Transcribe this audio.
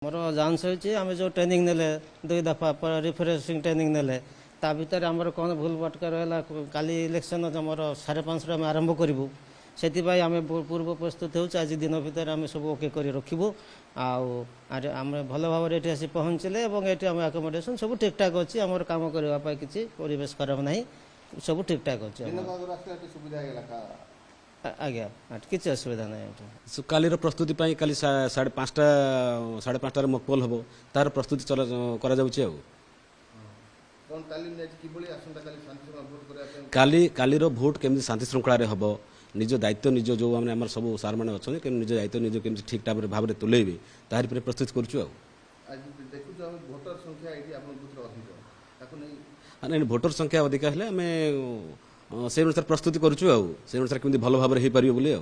मोर जांच होती आम जो ट्रेनिंग ने 2 दफा रिफ्रेशिंग ट्रेनिंग ने ता भर आमर कौन भूल भटका रहा काली इलेक्शन मोर 5:30 आम आरंभ करूँ से आम पूर्व प्रस्तुत हो आज दिन भितर आम सब ओके कर रखू आम भल भाव ये आसी पहुँचले ये आम आकोमोडेसन सब ठीक ठाक अच्छी आम कम करने किसी परिवेश खराब ना सब ठीक ठाक अच्छे आज्ञा किसी असुविधा ना कालीर प्रस्तुति काली 5:30 मकबल हम तार प्रस्तुति करा जाउछि आ काली कालीर भोट केमि शांति श्रृंखला हम निज दायित्व निज जो आम सब सार मैंने अच्छा निज दायित्व निज केमि ठीक भाव में तुलेबे तार प्रस्तुत करुँ नहीं भोटर संख्या अधिक हेल्ले आम से अनुसार प्रस्तुति करुँ से अनुसार केमि भल भाव में हो पार बोली।